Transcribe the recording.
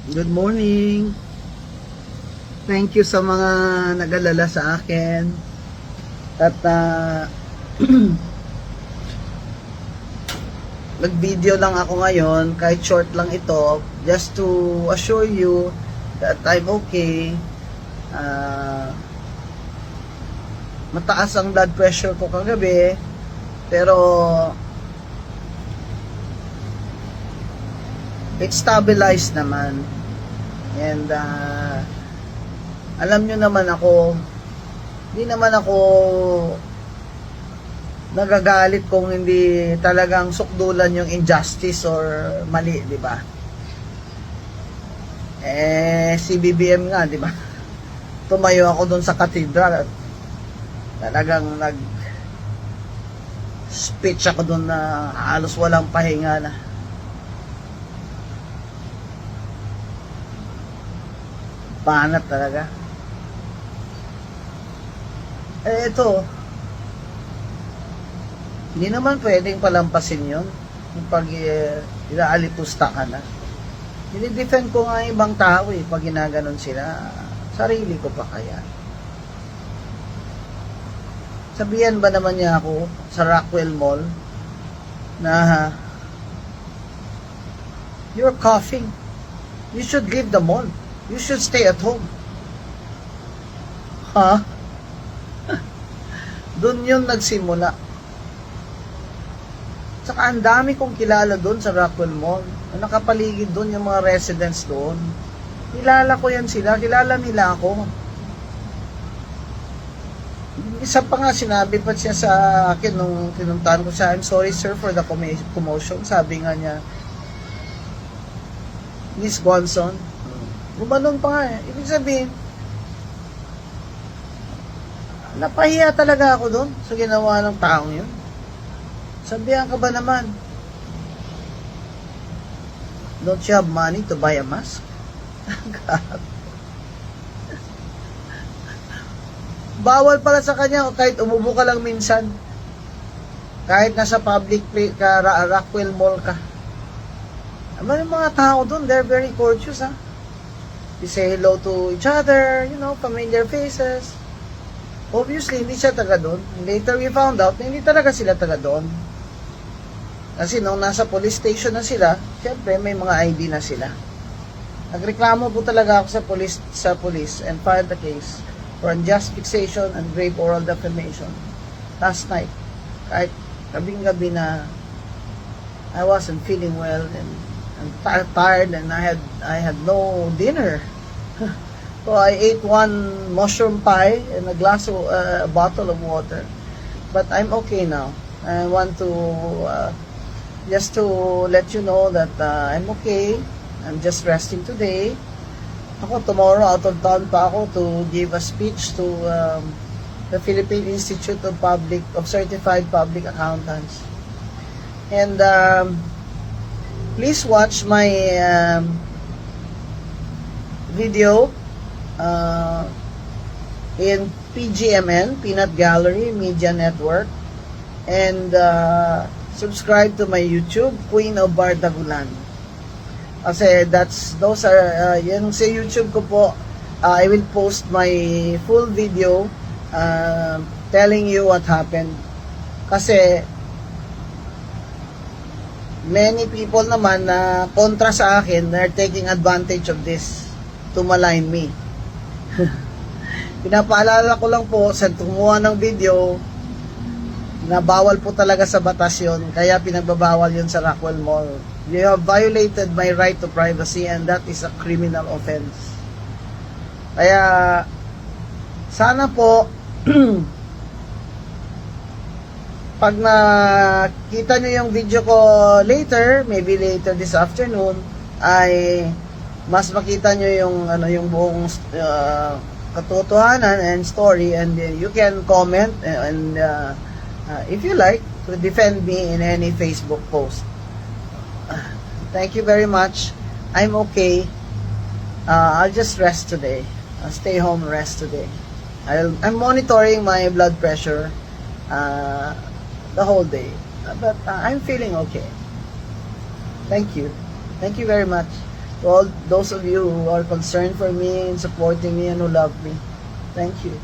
Good morning. Thank you sa mga nag-alala sa akin. At nag-video lang ako ngayon, kahit short lang ito, just to assure you that I'm okay. Mataas ang blood pressure ko kagabi, pero it's stabilized naman. And alam nyo naman ako, hindi naman ako nagagalit kung hindi talagang sukdulan yung injustice or mali, di ba? Si BBM nga, di ba? Tumayo ako doon sa cathedral at talagang speech ako doon na halos walang pahinga na. Banat talaga. Ito, hindi naman pwedeng palampasin yun yung pag inaalipusta ka na. Dinidefend ko nga ibang tao pag ginaganon sila, sarili ko pa kaya. Sabihan ba naman niya ako sa Rockwell Mall na you're coughing, you should leave the mall, you should stay at home. Ha? Doon yun nagsimula. Saka ang dami kong kilala doon sa Rockwell Mall. Nakapaligid doon yung mga residents doon. Kilala ko yan sila. Kilala nila ako. Isa pa nga sinabi pa siya sa akin nung tinuntahan ko siya, I'm sorry sir for the commotion. Sabi nga niya, Miss Gonson. Gumanon pa nga Ibig sabihin, napahiya talaga ako doon sa ginawa ng taong yun. Sabihan ka ba naman? Don't you have money to buy a mask? Bawal pala sa kanya kahit umubo ka lang minsan. Kahit nasa public place ka, Rockwell Mall ka. Yung mga tao doon, they're very courteous, ha? They say hello to each other, familiar faces. Obviously, hindi siya taga doon. Later we found out na hindi talaga sila taga doon. Kasi nung nasa police station na sila, syempre may mga ID na sila. Nagreklamo po talaga ako sa police and filed the case for unjust fixation and grave oral defamation last night. Kahit gabing-gabi na I wasn't feeling well and I'm tired and I had no dinner. So I ate one mushroom pie and a bottle of water. But I'm okay now. I want to just to let you know that I'm okay. I'm just resting today. Ako tomorrow out of town pa ako to give a speech to the Philippine Institute of Certified Public Accountants. And please watch my video in PGMN, Peanut Gallery Media Network, and subscribe to my YouTube, Queen of Bardagulan. Kasi those are yan sa YouTube ko po. I will post my full video telling you what happened. Kasi many people naman na kontra sa akin, they're taking advantage of this to malign me. Pinapaalala ko lang po sa tumuha ng video na bawal po talaga sa batas yun, kaya pinagbabawal yun sa Rockwell Mall. You have violated my right to privacy and that is a criminal offense. Kaya sana po pag nakita nyo yung video ko later, maybe later this afternoon, ay mas makita nyo yung buong katotohanan and story, and you can comment and if you like to defend me in any Facebook post. Thank you very much. I'm okay. I'll just rest today. I'll stay home and rest today. I'm monitoring my blood pressure the whole day, but I'm feeling okay. Thank you very much. To all those of you who are concerned for me and supporting me and who love me, thank you.